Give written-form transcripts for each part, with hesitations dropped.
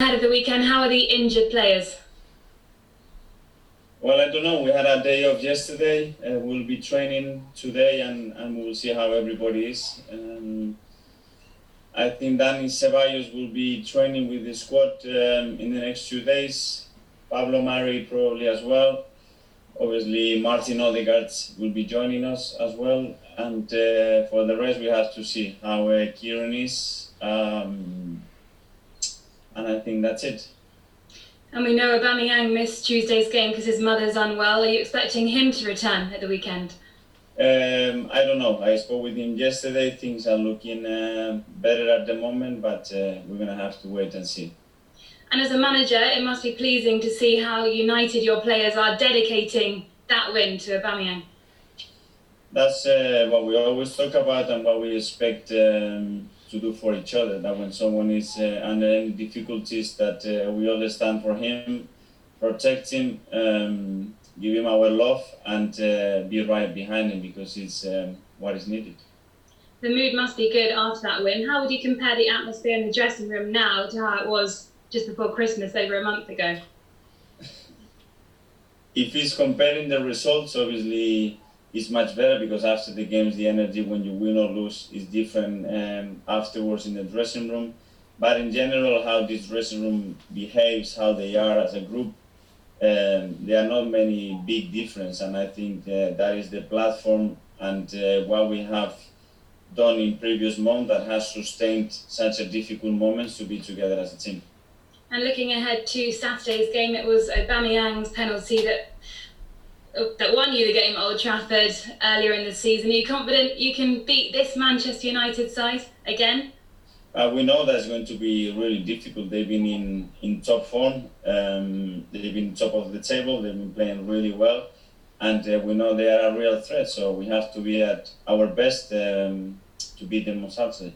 Ahead of the weekend, how are the injured players? Well, I don't know. We had a day off yesterday. We'll be training today, and we'll see how everybody is. I think Dani Ceballos will be training with the squad in the next 2 days. Pablo Mari probably as well. Obviously, Martin Odegaard will be joining us as well. And for the rest, we have to see how Kieran is. And I think that's it. And we know Aubameyang missed Tuesday's game because his mother's unwell. Are you expecting him to return at the weekend? I don't know. I spoke with him yesterday. Things are looking better at the moment, but we're going to have to wait and see. And as a manager, it must be pleasing to see how united your players are dedicating that win to Aubameyang. That's what we always talk about and what we expect to do for each other. That when someone is under any difficulties, that we all stand for him, protect him, give him our love, and be right behind him because it's what is needed. The mood must be good after that win. How would you compare the atmosphere in the dressing room now to how it was just before Christmas over a month ago? If he's comparing the results, obviously it's much better because after the games, the energy when you win or lose is different afterwards in the dressing room. But in general, how this dressing room behaves, how they are as a group, there are not many big difference. And I think that is the platform and what we have done in previous months that has sustained such a difficult moments to be together as a team. And looking ahead to Saturday's game, it was Aubameyang's penalty that won you the game at Old Trafford earlier in the season. Are you confident you can beat this Manchester United side again? We know that's going to be really difficult. They've been in top form. They've been top of the table. They've been playing really well. And we know they are a real threat. So we have to be at our best to beat them on Saturday.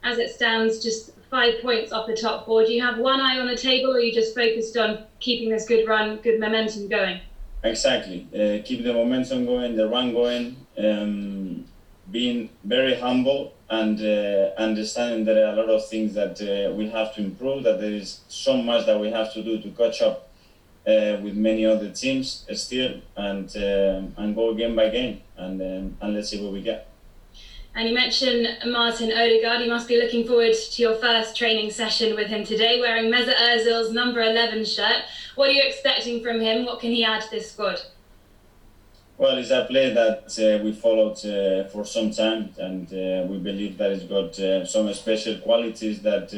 As it stands, just 5 points off the top four. Do you have one eye on the table, or are you just focused on keeping this good run, good momentum going? Exactly. Keep the momentum going, the run going, being very humble and understanding there are a lot of things that we have to improve, that there is so much that we have to do to catch up with many other teams still, and go game by game, and let's see what we get. And you mentioned Martin Odegaard. You must be looking forward to your first training session with him today, wearing Mesut Ozil's number 11 shirt. What are you expecting from him? What can he add to this squad? Well, it's a player that we followed for some time, and we believe that he's got some special qualities that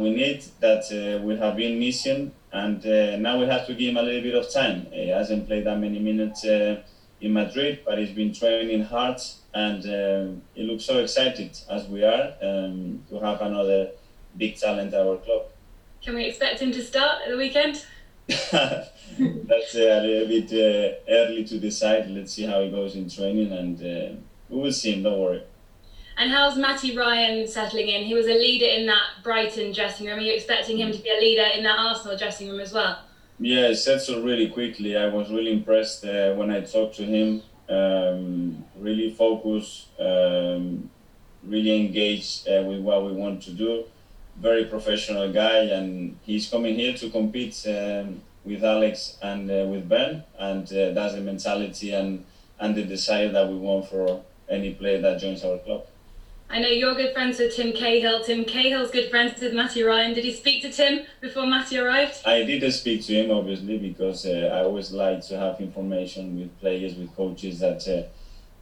we need, that we have been missing, and now we have to give him a little bit of time. He hasn't played that many minutes in Madrid, but he's been training hard, and he looks so excited as we are to have another big talent at our club. Can we expect him to start at the weekend? That's a little bit early to decide. Let's see how he goes in training, and we will see him, don't worry. And how's Matty Ryan settling in? He was a leader in that Brighton dressing room. Are you expecting him to be a leader in that Arsenal dressing room as well? Yeah, he settled really quickly. I was really impressed when I talked to him. Really focused, really engaged with what we want to do. Very professional guy, and he's coming here to compete with Alex and with Ben, and that's the mentality and the desire that we want for any player that joins our club. I know you're good friends with Tim Cahill. Tim Cahill's good friends with Matty Ryan. Did you speak to Tim before Matty arrived? I did speak to him, obviously, because I always like to have information with players, with coaches that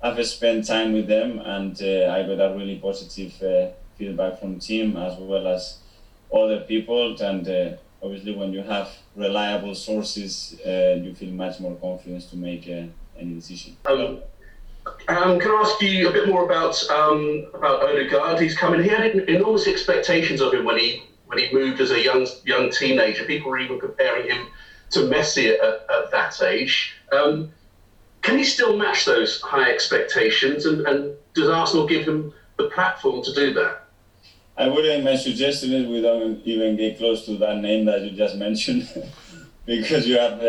I've spent time with them, and I got a really positive feedback from Tim as well as other people. And obviously, when you have reliable sources, you feel much more confidence to make any decision. Can I ask you a bit more about Odegaard? He's coming. He had enormous expectations of him when he moved as a young teenager. People were even comparing him to Messi at that age. Can he still match those high expectations? And does Arsenal give him the platform to do that? I wouldn't suggest it. We don't even get close to that name that you just mentioned, because you have.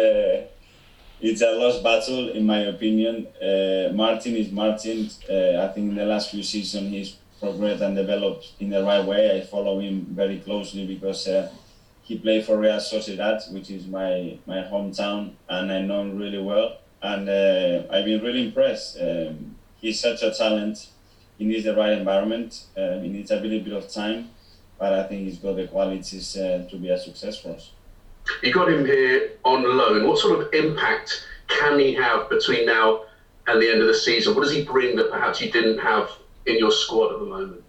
It's a lost battle, in my opinion. Martin is Martin. I think in the last few seasons he's progressed and developed in the right way. I follow him very closely because he played for Real Sociedad, which is my hometown, and I know him really well. And I've been really impressed. He's such a talent. He needs the right environment. He needs a little bit of time, but I think he's got the qualities to be a success for us. You got him here on loan. What sort of impact can he have between now and the end of the season? What does he bring that perhaps you didn't have in your squad at the moment?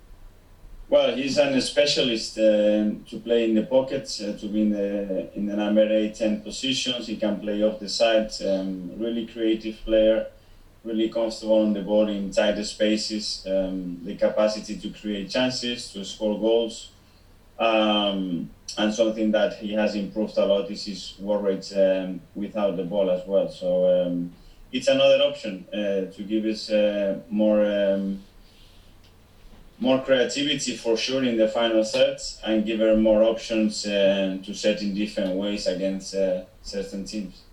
Well, he's a specialist to play in the pockets, to be in the number 8-10 positions. He can play off the side. Really creative player, really comfortable on the ball in tighter spaces. The capacity to create chances, to score goals. And something that he has improved a lot is his work rate without the ball as well. So it's another option to give us more creativity for sure in the final sets, and give her more options to set in different ways against certain teams.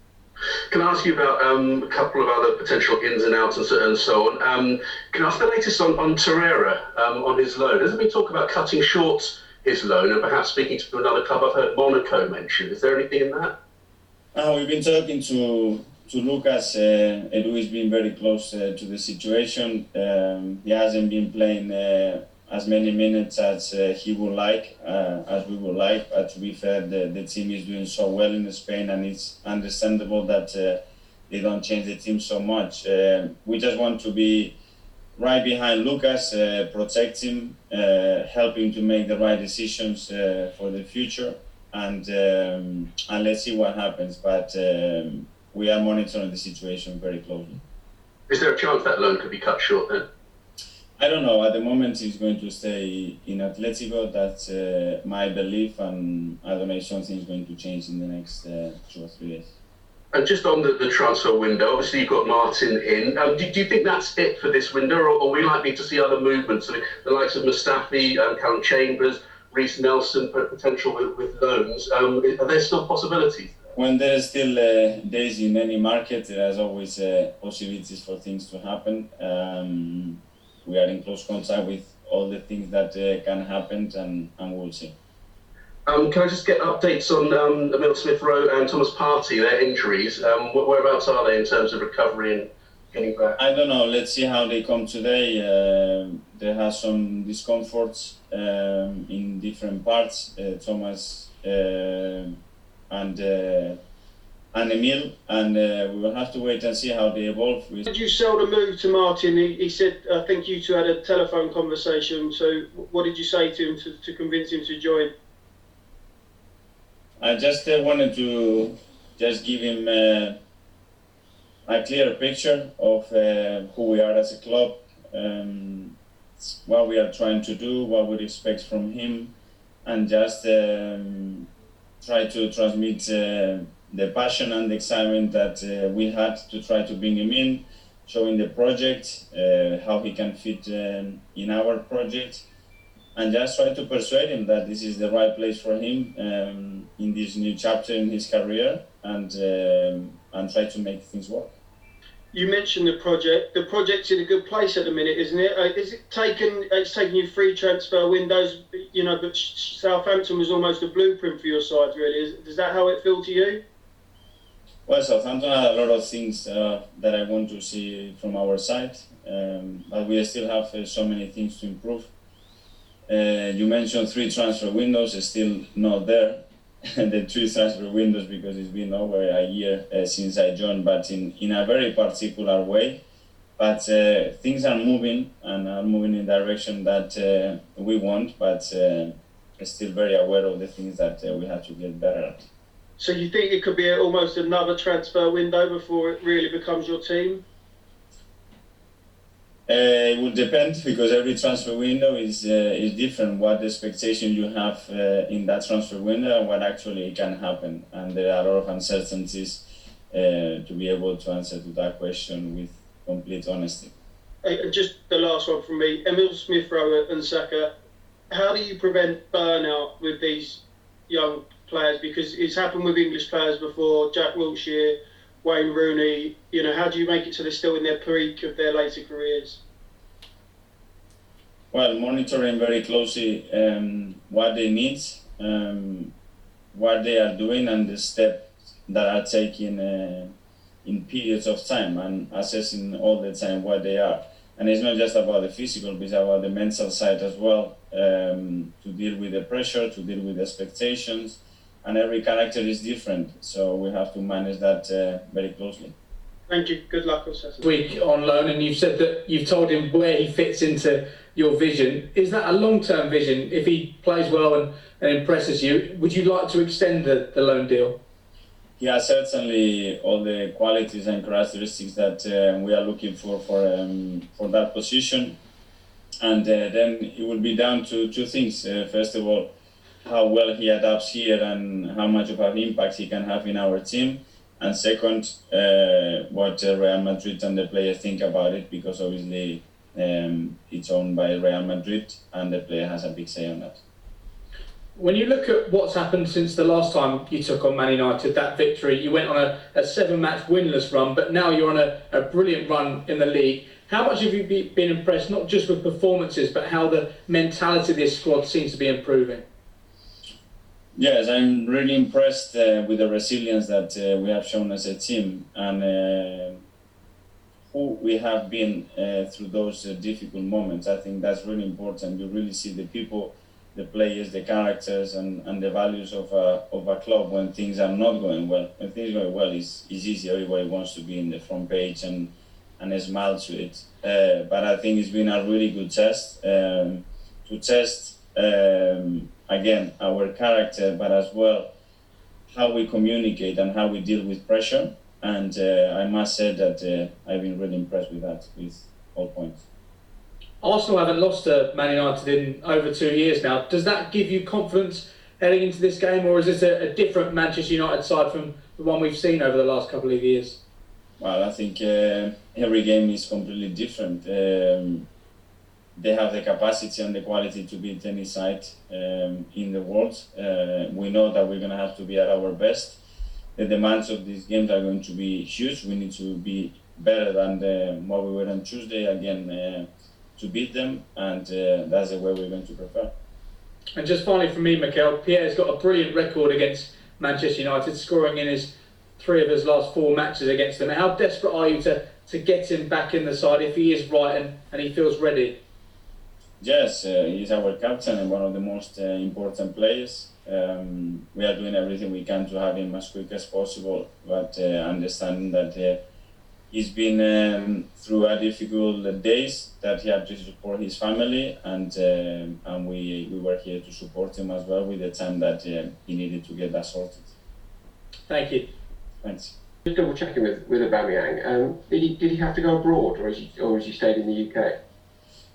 Can I ask you about a couple of other potential ins and outs and so on? Can I ask the latest on Torreira, on his loan? Has there been talk about cutting short his loan and perhaps speaking to another club? I've heard Monaco mentioned. Is there anything in that? We've been talking to Lucas. Edu has been very close to the situation. He hasn't been playing as many minutes as he would like, as we would like. But to be fair, the team is doing so well in Spain, and it's understandable that they don't change the team so much. We just want to be right behind Lucas, protect him, help him to make the right decisions for the future, and let's see what happens. But we are monitoring the situation very closely. Is there a chance that loan could be cut short then? I don't know. At the moment, he's going to stay in Atletico. That's my belief, and I don't know if something is going to change in the next 2 or 3 days. And just on the transfer window, obviously you've got Martin in. Do you think that's it for this window, or are we likely to see other movements? I mean, the likes of Mustafi, Callum Chambers, Reece Nelson, potential with loans. Are there still possibilities? When there is still days in any market, there's always possibilities for things to happen. We are in close contact with all the things that can happen, and we'll see. Can I just get updates on Emile Smith-Rowe and Thomas Partey, their injuries? Whereabouts are they in terms of recovery and getting back? I don't know. Let's see how they come today. They have some discomforts in different parts. Thomas and Emile, and we will have to wait and see how they evolve. Did you sell the move to Martin? He said, I think you two had a telephone conversation. So what did you say to him to convince him to join? I just wanted to just give him a clear picture of who we are as a club, what we are trying to do, what we expect from him, and just try to transmit the passion and the excitement that we had to try to bring him in, showing the project, how he can fit in our project, and just try to persuade him that this is the right place for him in this new chapter in his career, and try to make things work. You mentioned the project. The project's in a good place at the minute, isn't it? It's taken you 3 transfer windows, but Southampton was almost a blueprint for your side, really. Is that how it feel to you? Well, Southampton had a lot of things that I want to see from our side, but we still have so many things to improve. You mentioned 3 transfer windows, it's still not there. The 3 transfer windows, because it's been over a year since I joined, but in a very particular way. But things are moving, and are moving in the direction that we want, but still very aware of the things that we have to get better at. So you think it could be almost another transfer window before it really becomes your team? It will depend, because every transfer window is different. What expectation you have in that transfer window and what actually can happen, and there are a lot of uncertainties to be able to answer to that question with complete honesty. And just the last one from me, Emile Smith-Rowe and Saka. How do you prevent burnout with these young players? Because it's happened with English players before. Jack Wilshere, Wayne Rooney, how do you make it so they're still in their peak of their later careers? Well, monitoring very closely what they need, what they are doing and the steps that are taken in periods of time, and assessing all the time what they are. And it's not just about the physical, but it's about the mental side as well, to deal with the pressure, to deal with expectations, and every character is different, so we have to manage that very closely. Thank you. Good luck on Saturday. Week on loan, and you've said that you've told him where he fits into your vision. Is that a long-term vision? If he plays well and impresses you, would you like to extend the loan deal? He has certainly all the qualities and characteristics that we are looking for that position. And then it will be down to two things. First of all, how well he adapts here and how much of an impact he can have in our team. And second, what Real Madrid and the players think about it, because obviously it's owned by Real Madrid and the player has a big say on that. When you look at what's happened since the last time you took on Man United, that victory, you went on a 7-match winless run, but now you're on a brilliant run in the league. How much have you been impressed, not just with performances, but how the mentality of this squad seems to be improving? Yes, I'm really impressed with the resilience that we have shown as a team, and who we have been through those difficult moments. I think that's really important. You really see the people, the players, the characters, and the values of a club when things are not going well. When things are going well, it's easy. Everybody wants to be in the front page and smile to it. But I think it's been a really good test to test again our character, but as well how we communicate and how we deal with pressure. And I must say that I've been really impressed with that, with all points. Arsenal haven't lost to Man United in over 2 years now. Does that give you confidence heading into this game, or is this a different Manchester United side from the one we've seen over the last couple of years? Well, I think every game is completely different. They have the capacity and the quality to beat any side in the world. We know that we're going to have to be at our best. The demands of these games are going to be huge. We need to be better than what we were on Tuesday again to beat them, and that's the way we're going to prepare. And just finally from me, Mikel, Pierre's got a brilliant record against Manchester United, scoring in 3 of his last 4 matches against them. How desperate are you to get him back in the side if he is right and he feels ready? Yes, he's our captain and one of the most important players. We are doing everything we can to have him as quick as possible, but understanding that he's been through a difficult days, that he had to support his family, and we were here to support him as well with the time that he needed to get that sorted. Thank you. Thanks. Just double checking with Aubameyang. Did he have to go abroad, or has he stayed in the UK?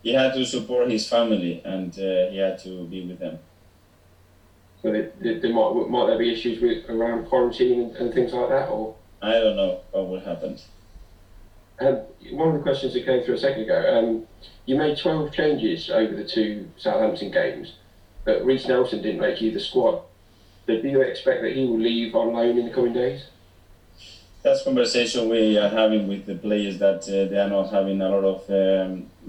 He had to support his family, and he had to be with them. So might there be issues around quarantine and things like that, or? I don't know what will happen. One of the questions that came through a second ago, you made 12 changes over the 2 Southampton games, but Reece Nelson didn't make either squad. So do you expect that he will leave on loan in the coming days? That's conversation we are having with the players, that they are not having a lot of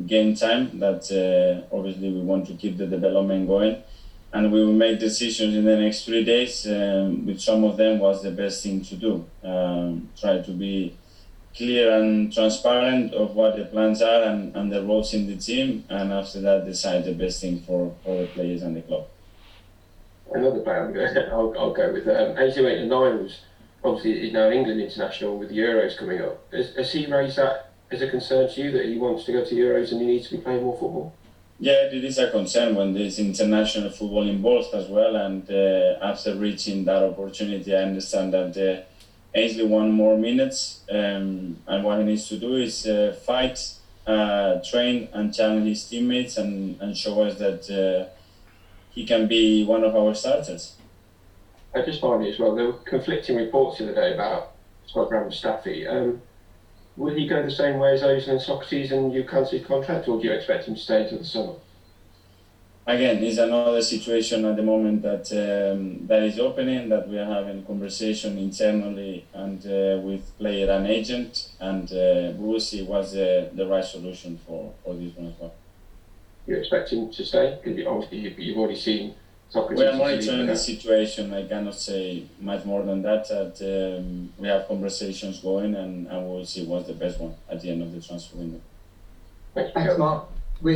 game time, that obviously we want to keep the development going, and we will make decisions in the next 3 days, with some of them what's the best thing to do. Try to be clear and transparent of what the plans are and the roles in the team, and after that decide the best thing for the players and the club. Another player I'll go with, AC Milan, obviously he's now an England international with the Euros coming up. Has he raised that as a concern to you, that he wants to go to Euros and he needs to be playing more football? Yeah, it is a concern when there's international football involved as well, and after reaching that opportunity, I understand that Ainsley wants more minutes, and what he needs to do is fight, train and challenge his teammates and show us that he can be one of our starters. I just find it as well, there were conflicting reports the other day about Scott Mustafi. Will he go the same way as Ozil and Socrates and you cancel his contract, or do you expect him to stay until the summer? Again, it's another situation at the moment that that is opening, that we are having conversation internally and with player and agent, and we will see what's the right solution for this one as well. You expect him to stay? Because obviously you've already seen Socrates We are is monitoring leaving the now. situation. I cannot say much more than that. We have conversations going, and we'll see what's the best one at the end of the transfer window. Thank you, Thanks, Mikel. Mark.